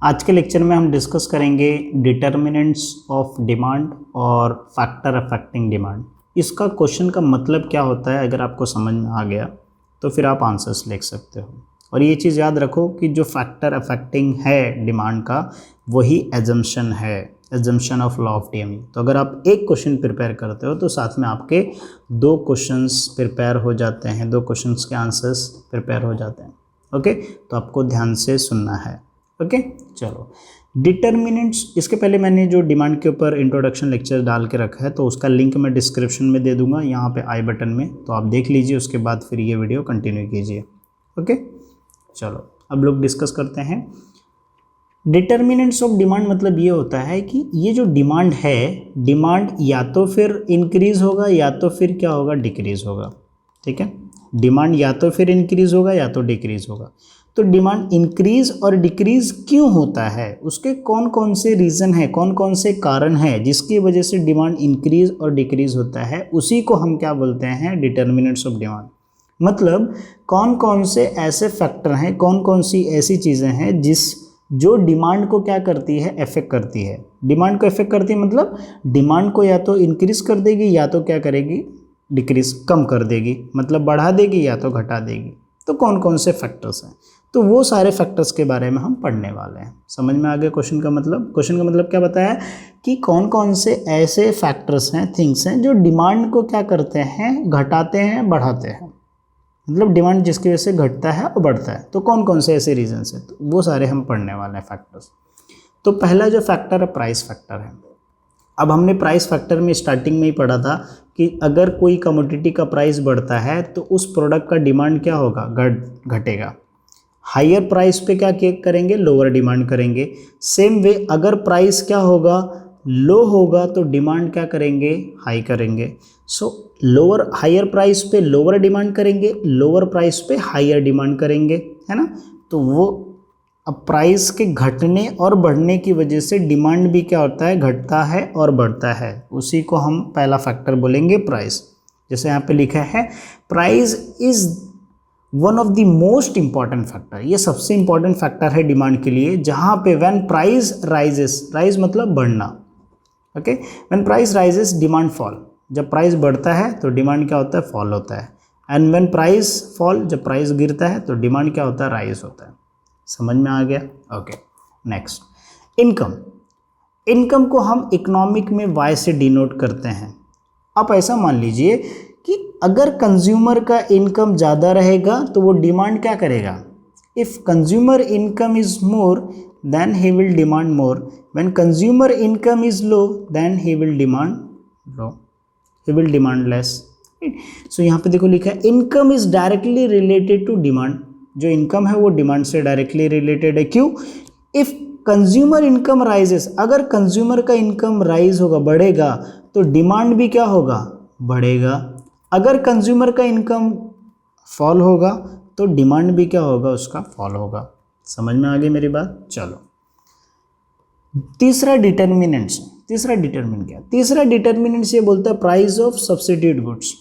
आज के लेक्चर में हम डिस्कस करेंगे डिटर्मिनेंट्स ऑफ डिमांड और फैक्टर अफेक्टिंग डिमांड। इसका क्वेश्चन का मतलब क्या होता है, अगर आपको समझ में आ गया तो फिर आप आंसर्स लिख सकते हो। और ये चीज़ याद रखो कि जो फैक्टर अफेक्टिंग है डिमांड का वही एजम्पशन है, assumption of law of DME. तो अगर आप एक क्वेश्चन प्रिपेयर करते हो तो साथ में आपके दो क्वेश्चंस प्रिपेयर हो जाते हैं, दो क्वेश्चंस के आंसर्स प्रिपेयर हो जाते हैं। ओके, तो आपको ध्यान से सुनना है। ओके, चलो डिटर्मिनेंट्स। इसके पहले मैंने जो डिमांड के ऊपर इंट्रोडक्शन लेक्चर डाल के रखा है तो उसका लिंक मैं डिस्क्रिप्शन में दे दूंगा, यहाँ पे आई बटन में, तो आप देख लीजिए, उसके बाद फिर ये वीडियो कंटिन्यू कीजिए। ओके, चलो अब लोग डिस्कस करते हैं। डिटर्मिनेंट्स ऑफ डिमांड मतलब ये होता है कि ये जो डिमांड है, डिमांड या तो फिर इंक्रीज होगा या तो फिर क्या होगा, डिक्रीज होगा। ठीक है, डिमांड या तो फिर इंक्रीज होगा या तो डिक्रीज होगा। तो डिमांड इंक्रीज और डिक्रीज क्यों होता है, उसके कौन कौन से रीज़न है, कौन कौन से कारण हैं जिसकी वजह से डिमांड इंक्रीज और डिक्रीज होता है, उसी को हम क्या बोलते हैं, डिटर्मिनेंट्स ऑफ डिमांड। मतलब कौन कौन से ऐसे फैक्टर हैं, कौन कौन सी ऐसी चीज़ें हैं जो डिमांड को क्या करती है, अफेक्ट करती है। डिमांड को अफेक्ट करती है मतलब डिमांड को या तो इंक्रीज कर देगी या तो क्या करेगी, डिक्रीज, कम कर देगी, मतलब बढ़ा देगी या तो घटा देगी। तो कौन कौन से फैक्टर्स हैं, तो वो सारे फैक्टर्स के बारे में हम पढ़ने वाले हैं। समझ में आ गया क्वेश्चन का मतलब? क्वेश्चन का मतलब क्या बताया कि कौन कौन से ऐसे फैक्टर्स हैं, थिंग्स हैं जो डिमांड को क्या करते हैं, घटाते हैं, बढ़ाते हैं। मतलब डिमांड जिसकी वजह से घटता है और बढ़ता है, तो कौन कौन से ऐसे रीजंस हैं, तो वो सारे हम पढ़ने वाले हैं फैक्टर्स। तो पहला जो फैक्टर है प्राइस फैक्टर है। अब हमने प्राइस फैक्टर में स्टार्टिंग में ही पढ़ा था कि अगर कोई कमोडिटी का प्राइस बढ़ता है तो उस प्रोडक्ट का डिमांड क्या होगा, घटेगा। हायर प्राइस पे क्या करेंगे, लोअर डिमांड करेंगे। सेम वे अगर प्राइस क्या होगा, लो होगा तो डिमांड क्या करेंगे, हाई करेंगे। सो लोअर, हायर प्राइस पे लोअर डिमांड करेंगे, लोअर प्राइस पे हायर डिमांड करेंगे, है ना। तो वो अब प्राइस के घटने और बढ़ने की वजह से डिमांड भी क्या होता है, घटता है और बढ़ता है। उसी को हम पहला फैक्टर बोलेंगे प्राइस। जैसे यहाँ पे लिखा है price is one of the most important factor, ये सबसे इंपॉर्टेंट फैक्टर है डिमांड के लिए। जहाँ पे व्हेन प्राइस राइजेस, राइज मतलब बढ़ना, okay, when price rises demand fall, जब प्राइस बढ़ता है तो डिमांड क्या होता है, फॉल होता है। एंड व्हेन प्राइस फॉल, जब प्राइस गिरता है तो डिमांड क्या होता है, राइज होता है। समझ में आ गया? Okay, next income. इनकम को हम इकोनॉमिक में वाई से डिनोट करते हैं। आप ऐसा मान लीजिए कि अगर कंज्यूमर का इनकम ज़्यादा रहेगा तो वो डिमांड क्या करेगा, if consumer income is more then he will demand more, when consumer income is low then he will demand low, he will demand less. So यहाँ पे देखो लिखा है income is directly related to demand. जो income है वो demand से directly related है। क्यों? इफ़ कंज्यूमर इनकम राइजेस, अगर कंज्यूमर का इनकम राइज होगा, बढ़ेगा, तो डिमांड भी क्या होगा, बढ़ेगा। अगर कंज्यूमर का इनकम फॉल होगा तो डिमांड भी क्या होगा, उसका फॉल होगा। समझ में आ गई मेरी बात? चलो तीसरा डिटर्मिनेंट्स, तीसरा डिटर्मिनेंट क्या, तीसरा डिटर्मिनेंट्स ये बोलता है price of substitute goods.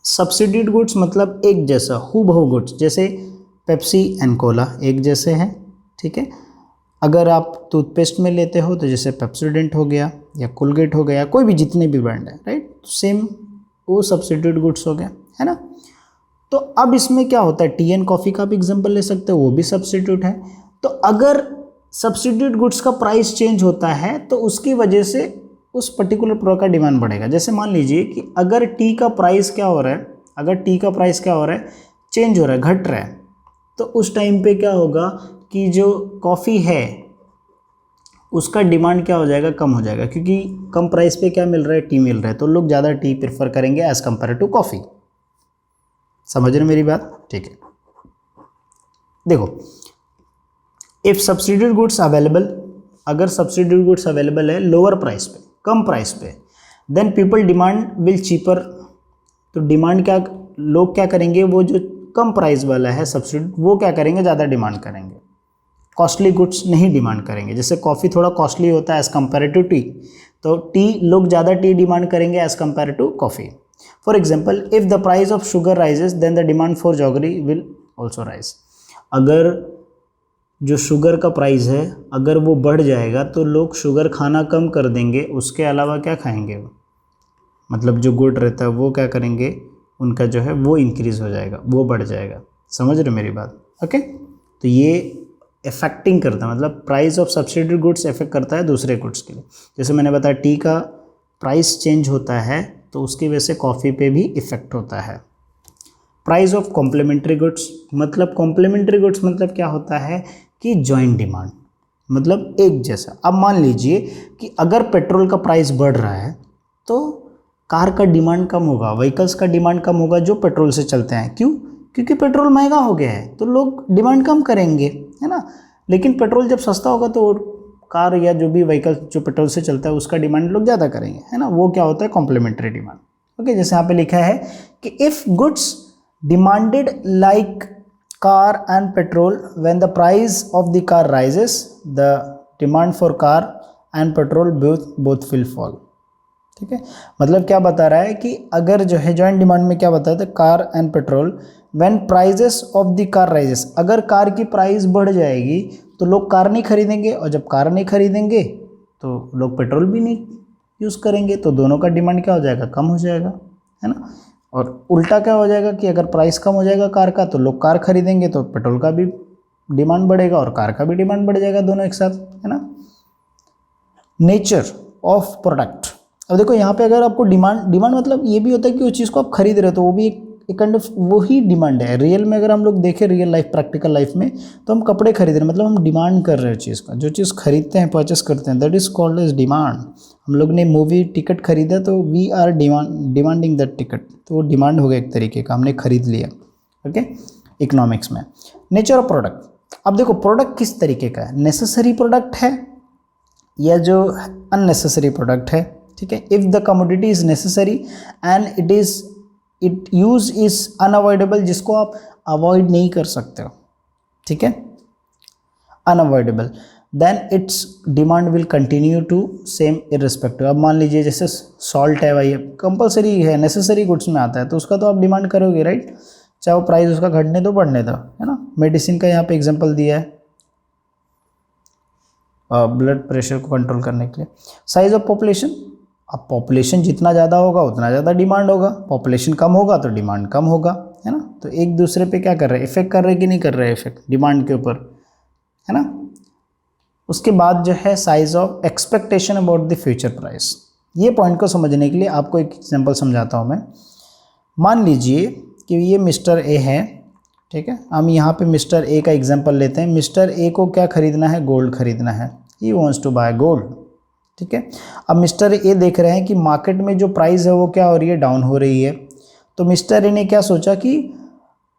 Substitute goods मतलब एक जैसा, हूबहू गुड्स, जैसे पेप्सी एंड कोला एक जैसे हैं, ठीक है। अगर आप टूथपेस्ट में लेते हो तो जैसे पेप्सोडेंट हो गया या कोलगेट हो गया, कोई भी जितने भी ब्रांड है, राइट, सेम वो सब्सिट्यूट गुड्स हो गया, है ना। तो अब इसमें क्या होता है, टी एंड कॉफ़ी का भी एग्जांपल ले सकते हो, वो भी सब्सिट्यूट है। तो अगर सब्सिट्यूट गुड्स का प्राइस चेंज होता है तो उसकी वजह से उस पर्टिकुलर प्रोडक्ट का डिमांड बढ़ेगा। जैसे मान लीजिए कि अगर टी का प्राइस क्या हो रहा है, अगर टी का प्राइस क्या हो रहा है, चेंज हो रहा है, घट रहा है, तो उस टाइम पे क्या होगा कि जो कॉफ़ी है उसका डिमांड क्या हो जाएगा, कम हो जाएगा, क्योंकि कम प्राइस पे क्या मिल रहा है, टी मिल रहा है, तो लोग ज़्यादा टी प्रेफर करेंगे एज़ कम्पेयर टू कॉफ़ी। समझ रहे मेरी बात? ठीक है, देखो इफ़ सब्सिट्यूट गुड्स अवेलेबल, अगर सब्सिट्यूट गुड्स अवेलेबल है लोअर प्राइस पे, कम प्राइस पे, then people demand will cheaper. तो डिमांड क्या, लोग क्या करेंगे, वो जो कम प्राइस वाला है सब्सिट्यूट, वो क्या करेंगे, ज़्यादा डिमांड करेंगे। कॉस्टली गुड्स नहीं डिमांड करेंगे। जैसे कॉफ़ी थोड़ा कॉस्टली होता है एज़ कम्पेयर टू टी, तो टी, लोग ज़्यादा टी डिमांड करेंगे as compare to coffee. For example if the price of sugar rises then the demand for jaggery will also rise. अगर जो शुगर का प्राइस है अगर वो बढ़ जाएगा तो लोग शुगर खाना कम कर देंगे, उसके अलावा क्या खाएंगे वो, मतलब जो गुड रहता है वो क्या करेंगे, उनका जो है वो इंक्रीज़ हो जाएगा, वो बढ़ जाएगा। समझ रहे हो मेरी बात? ओके, तो ये इफेक्टिंग करता है, मतलब price of substitute goods effect करता है दूसरे गुड्स के लिए। जैसे मैंने बताया टी का प्राइस चेंज होता है तो उसकी वजह से कॉफ़ी पे भी इफ़ेक्ट होता है। प्राइस ऑफ कॉम्प्लीमेंट्री गुड्स, मतलब कॉम्प्लीमेंट्री गुड्स मतलब क्या होता है कि जॉइंट डिमांड, मतलब एक जैसा। अब मान लीजिए कि अगर पेट्रोल का प्राइस बढ़ रहा है तो कार का डिमांड कम होगा, व्हीकल्स का डिमांड कम होगा जो पेट्रोल से चलते हैं। क्यों? क्योंकि पेट्रोल महंगा हो गया है तो लोग डिमांड कम करेंगे, है ना। लेकिन पेट्रोल जब सस्ता होगा तो कार या जो भी व्हीकल जो पेट्रोल से चलता है उसका डिमांड लोग ज़्यादा करेंगे, है ना। वो क्या होता है, कॉम्प्लीमेंट्री डिमांड। ओके, जैसे यहाँ पे लिखा है कि if goods demanded like car and petrol when the price of the car rises the demand for car and petrol both will fall. ठीक है, मतलब क्या बता रहा है कि अगर जो है जॉइंट डिमांड में क्या बताया था, car and petrol when prices of the car rises, अगर कार की प्राइस बढ़ जाएगी तो लोग कार नहीं खरीदेंगे, और जब कार नहीं खरीदेंगे तो लोग पेट्रोल भी नहीं यूज़ करेंगे, तो दोनों का डिमांड क्या हो जाएगा, कम हो जाएगा, है ना। और उल्टा क्या हो जाएगा कि अगर प्राइस कम हो जाएगा कार का तो लोग कार खरीदेंगे तो पेट्रोल का भी डिमांड बढ़ेगा और कार का भी डिमांड बढ़ जाएगा, दोनों एक साथ, है ना। नेचर ऑफ प्रोडक्ट, अब देखो यहाँ पे अगर आपको डिमांड मतलब ये भी होता है कि उस चीज़ को आप खरीद रहे हो तो वो भी एक काइंड ऑफ वही डिमांड है। रियल में अगर हम लोग देखें, रियल लाइफ प्रैक्टिकल लाइफ में, तो हम कपड़े खरीद रहे हैं मतलब हम डिमांड कर रहे हैं चीज़ का, जो चीज़ खरीदते हैं परचेस करते हैं, that is called as demand. हम लोग ने मूवी टिकट खरीदा तो we are demanding that ticket, तो वो डिमांड हो गया एक तरीके का, हमने खरीद लिया। ओके, इकोनॉमिक्स में नेचर ऑफ प्रोडक्ट, अब देखो प्रोडक्ट किस तरीके का है, नेसेसरी प्रोडक्ट है या जो अननेसेसरी प्रोडक्ट है। ठीक है, if the commodity is necessary and it use is unavoidable, जिसको आप अवॉइड नहीं कर सकते हो, ठीक है, unavoidable, then its demand will continue to same irrespective. अब मान लीजिए जैसे सॉल्ट है भाई, कंपलसरी है, नेसेसरी गुड्स में आता है तो उसका तो आप डिमांड करोगे, राइट, चाहे वो प्राइस उसका घटने दो बढ़ने दो, है ना। मेडिसिन का यहाँ पे एग्जांपल दिया है ब्लड प्रेशर को कंट्रोल करने के लिए। साइज ऑफ पॉपुलेशन, अब पॉपुलेशन जितना ज़्यादा होगा उतना ज़्यादा डिमांड होगा, पॉपुलेशन कम होगा तो डिमांड कम होगा, है ना। तो एक दूसरे पे क्या कर रहे हैं, इफेक्ट कर रहे हैं कि नहीं कर रहे हैं, इफेक्ट डिमांड के ऊपर, है ना। उसके बाद जो है size of expectation about the future price. ये पॉइंट को समझने के लिए आपको एक एग्जाम्पल समझाता हूँ मैं। मान लीजिए कि ये मिस्टर ए है, ठीक है, हम यहाँ पे मिस्टर ए का एग्जाम्पल लेते हैं। मिस्टर ए को क्या खरीदना है, गोल्ड खरीदना है, he wants to buy gold, ठीक है। अब मिस्टर ए देख रहे हैं कि मार्केट में जो प्राइस है वो क्या हो रही है, डाउन हो रही है। तो मिस्टर ए ने क्या सोचा कि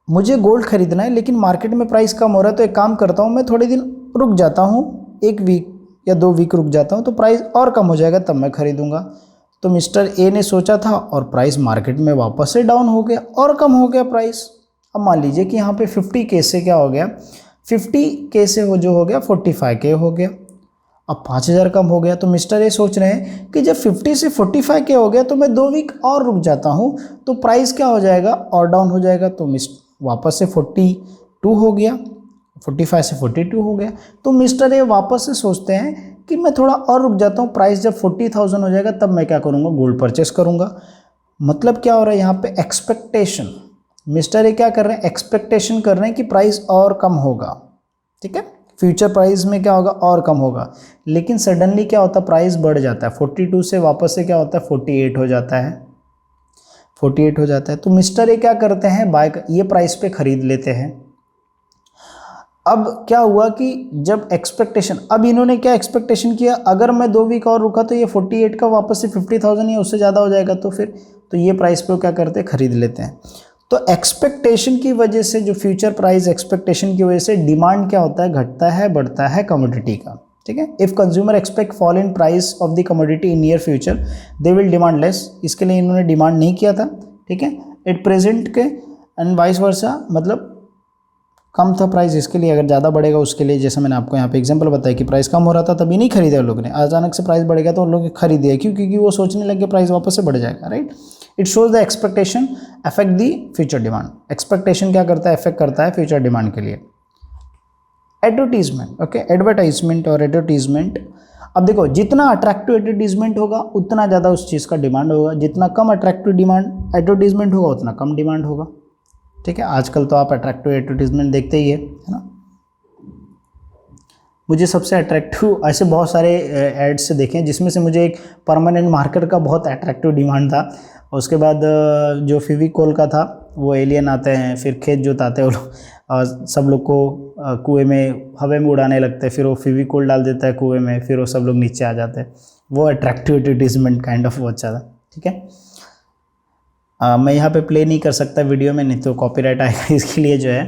मुझे गोल्ड खरीदना है लेकिन मार्केट में प्राइस कम हो रहा है, तो एक काम करता हूँ मैं थोड़े दिन रुक जाता हूँ, 1 वीक या 2 वीक रुक जाता हूँ तो प्राइस और कम हो जाएगा तब मैं खरीदूँगा। तो मिस्टर ए ने सोचा था और प्राइस मार्केट में वापस से डाउन हो गया और कम हो गया प्राइस। अब मान लीजिए कि यहाँ पे 50 के से क्या हो गया, 50 के से वो जो हो गया 45 के हो गया, अब 5000 कम हो गया। तो मिस्टर ए सोच रहे हैं कि जब 50 से 45 के हो गया तो मैं 2 वीक और रुक जाता हूँ तो प्राइस क्या हो जाएगा, और डाउन हो जाएगा। तो वापस से 42 हो गया, 45 से 42 हो गया। तो मिस्टर ए वापस से सोचते हैं कि मैं थोड़ा और रुक जाता हूँ, प्राइस जब 40,000 हो जाएगा तब मैं क्या करूँगा, गोल्ड परचेस करूँगा। मतलब क्या हो रहा है यहाँ पे, एक्सपेक्टेशन। मिस्टर ए क्या कर रहे हैं, एक्सपेक्टेशन कर रहे हैं कि प्राइस और कम होगा, ठीक है, फ्यूचर प्राइस में क्या होगा, और कम होगा। लेकिन सडनली क्या होता है, प्राइस बढ़ जाता है, 42 से वापस से क्या होता है 48 हो जाता है, 48 हो जाता है। तो मिस्टर ए क्या करते हैं, ये प्राइस पे खरीद लेते हैं। अब क्या हुआ कि जब एक्सपेक्टेशन, अब इन्होंने क्या एक्सपेक्टेशन किया, अगर मैं 2 वीक और रुका तो ये 48 का वापस से 50,000 या उससे ज़्यादा हो जाएगा, तो फिर तो ये प्राइस पे क्या करते हैं, खरीद लेते हैं। तो एक्सपेक्टेशन की वजह से, जो फ्यूचर प्राइस एक्सपेक्टेशन की वजह से डिमांड क्या होता है, घटता है, बढ़ता है कमोडिटी का, ठीक है। If consumer expect fall in price of the commodity in near future they will demand less, इसके लिए इन्होंने डिमांड नहीं किया था, ठीक है। एट प्रेजेंट के एंड वाइस वर्सा, मतलब कम था प्राइस, इसके लिए अगर ज़्यादा बढ़ेगा उसके लिए, जैसे मैंने आपको यहाँ पे एग्जांपल बताया कि प्राइस कम हो रहा था तभी नहीं खरीदा उन लोगों ने, अचानक से प्राइस बढ़ेगा तो उन लोग खरीद दिया, क्यों, क्योंकि वो सोचने लगे प्राइस वापस से बढ़ जाएगा, right. It shows the expectation affect the future demand. Expectation क्या करता है, अफेक्ट करता है फ्यूचर डिमांड के लिए। एडवर्टीजमेंट, ओके, एडवर्टाइजमेंट और एडवर्टीजमेंट। अब देखो, जितना अट्रैक्टिव एडवर्टीजमेंट होगा उतना ज़्यादा उस चीज़ का डिमांड होगा, जितना कम अट्रैक्टिव डिमांड एडवर्टीजमेंट होगा उतना कम डिमांड होगा। ठीक है, आजकल तो आप अट्रैक्टिव एडवर्टीजमेंट देखते ही है ना। मुझे सबसे अट्रैक्टिव ऐसे बहुत सारे एड्स देखे जिसमें से मुझे एक परमानेंट मार्कर का बहुत अट्रैक्टिव डिमांड था। उसके बाद जो फेविकोल का था, वो एलियन आते हैं, फिर खेत जोताते हैं वो लोग, सब लोग को कुएं में हवा में उड़ाने लगते हैं, फिर वो फेविकोल डाल देता है कुएं में, फिर वो सब लोग नीचे आ जाते हैं। वो अट्रैक्टिव एडवर्टीजमेंट काइंड ऑफ वो अच्छा था। ठीक है, मैं यहाँ पे प्ले नहीं कर सकता वीडियो में, नहीं तो कॉपीराइट आएगा, इसके लिए जो है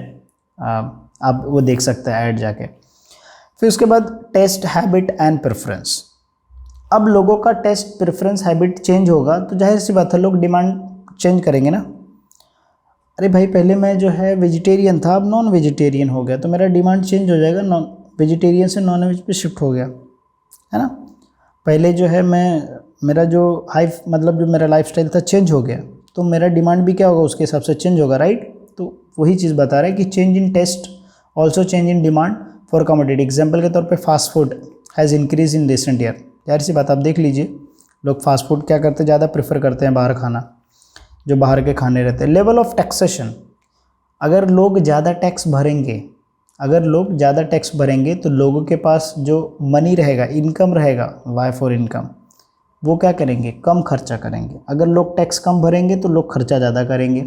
आप वो देख सकते हैं ऐड जाके। फिर उसके बाद टेस्ट हैबिट एंड प्रेफरेंस। अब लोगों का टेस्ट प्रेफरेंस हैबिट चेंज होगा तो जाहिर सी बात है लोग डिमांड चेंज करेंगे ना। अरे भाई, पहले मैं जो है वेजिटेरियन था, अब नॉन वेजिटेरियन हो गया, तो मेरा डिमांड चेंज हो जाएगा, नॉन वेजिटेरियन से नॉन वेज पे शिफ्ट हो गया, है ना। पहले जो है मेरा जो मतलब जो मेरा लाइफस्टाइल था चेंज हो गया, तो मेरा डिमांड भी क्या होगा उसके हिसाब से चेंज होगा, राइट। तो वही चीज़ बता रहा है कि change in taste also change in demand for commodity. Example के तौर पे fast food has increase in recent year. जाहिर सी बात, आप देख लीजिए, लोग फास्ट फूड क्या करते हैं, ज़्यादा प्रेफर करते हैं बाहर खाना, जो बाहर के खाने रहते हैं। लेवल ऑफ टैक्सेशन, अगर लोग ज़्यादा टैक्स भरेंगे तो लोगों के पास जो मनी रहेगा, इनकम रहेगा, वाई फॉर इनकम, वो क्या करेंगे, कम खर्चा करेंगे। अगर लोग टैक्स कम भरेंगे तो लोग खर्चा ज़्यादा करेंगे।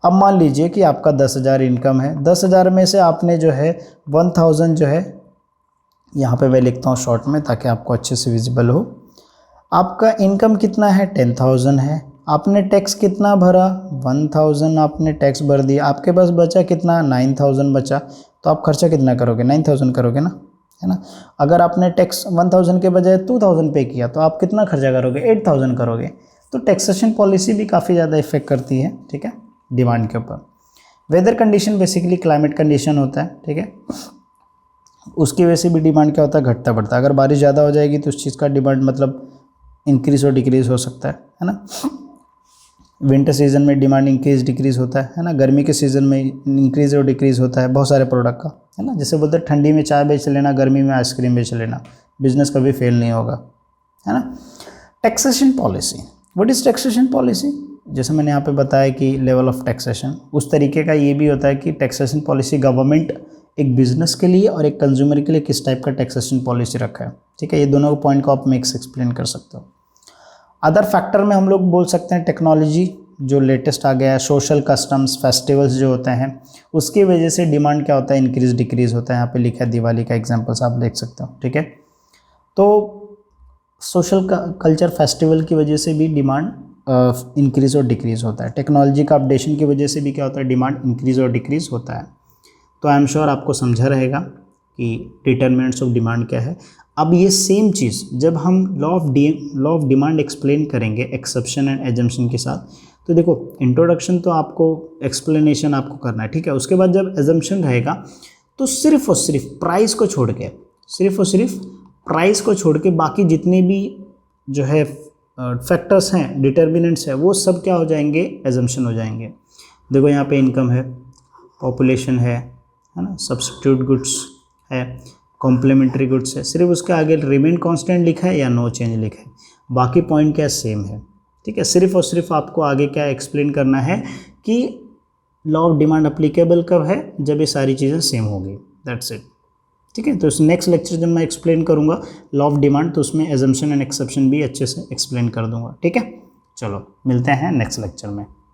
अब मान लीजिए कि आपका 10,000 इनकम है, 10,000 में से आपने जो है 1,000 जो है, यहाँ पे मैं लिखता हूँ शॉर्ट में ताकि आपको अच्छे से विजिबल हो। आपका इनकम कितना है, 10,000 है, आपने टैक्स कितना भरा, 1,000 आपने टैक्स भर दिया, आपके पास बचा कितना, 9,000 बचा, तो आप खर्चा कितना करोगे, 9,000 करोगे ना, है ना। अगर आपने टैक्स 1,000 के बजाय 2,000 पे किया तो आप कितना खर्चा करोगे, 8,000 करोगे। तो टैक्सेशन पॉलिसी भी काफ़ी ज़्यादा इफेक्ट करती है, ठीक है, डिमांड के ऊपर। Weather condition basically climate condition होता है, ठीक है, उसकी वजह से भी डिमांड क्या होता है, घटता बढ़ता। अगर बारिश ज़्यादा हो जाएगी तो उस चीज़ का डिमांड मतलब इंक्रीज़ और डिक्रीज़ हो सकता है ना। विंटर सीजन में डिमांड इंक्रीज डिक्रीज़ होता है ना। गर्मी के सीज़न में इंक्रीज़ और डिक्रीज़ होता है बहुत सारे प्रोडक्ट का, है ना। जैसे बोलते हैं ठंडी में चाय बेच लेना, गर्मी में आइसक्रीम बेच लेना, बिजनेस कभी फेल नहीं होगा, है ना। Taxation policy, what is taxation policy, जैसे मैंने यहाँ पे बताया कि लेवल ऑफ टैक्सेशन, उस तरीके का ये भी होता है कि टैक्सेशन पॉलिसी गवर्नमेंट एक बिजनेस के लिए और एक कंज्यूमर के लिए किस टाइप का टैक्सेशन पॉलिसी रखा है, ठीक है। ये दोनों पॉइंट को आप मिक्स एक्सप्लेन कर सकते हो। अदर फैक्टर में हम लोग बोल सकते हैं टेक्नोलॉजी जो लेटेस्ट आ गया है, सोशल कस्टम्स, फेस्टिवल्स जो होते हैं, उसकी वजह से डिमांड क्या होता है, इंक्रीज डिक्रीज होता है। यहाँ पे लिखा है दिवाली का एग्जांपल्स आप देख सकते हो, ठीक है। तो सोशल कल्चर फेस्टिवल की वजह से भी डिमांड इंक्रीज और डिक्रीज होता है। टेक्नोलॉजी का अपडेशन की वजह से भी क्या होता है, डिमांड इंक्रीज और डिक्रीज होता है। तो आई एम श्योर आपको समझा रहेगा कि डिटरमिनेंट्स ऑफ डिमांड क्या है। अब ये सेम चीज़ जब हम लॉ ऑफ डिमांड एक्सप्लेन करेंगे एक्सेप्शन एंड एजम्पशन के साथ, तो देखो इंट्रोडक्शन तो आपको एक्सप्लेनेशन आपको करना है, ठीक है। उसके बाद जब एजम्पशन रहेगा तो सिर्फ और सिर्फ प्राइस को छोड़ के बाकी जितने भी जो है फैक्टर्स हैं, डिटर्मिनेंट्स है, वो सब क्या हो जाएंगे, एजम्पशन हो जाएंगे। देखो यहाँ पे इनकम है, पॉपुलेशन है ना, सब्स्टिट्यूट गुड्स है, कॉम्प्लीमेंट्री गुड्स है, सिर्फ उसके आगे रिमेन कांस्टेंट लिखा है या नो चेंज लिखा है, बाकी पॉइंट क्या सेम है, ठीक है। सिर्फ और सिर्फ आपको आगे क्या एक्सप्लेन करना है कि लॉ ऑफ डिमांड अप्लीकेबल कब है, जब ये सारी चीज़ें सेम होगी, दैट्स इट, ठीक है। तो इस नेक्स्ट लेक्चर जब मैं एक्सप्लेन करूँगा लॉ ऑफ डिमांड, तो उसमें एजम्पशन एंड एक्सेप्शन भी अच्छे से एक्सप्लेन कर दूँगा, ठीक है। चलो मिलते हैं नेक्स्ट लेक्चर में।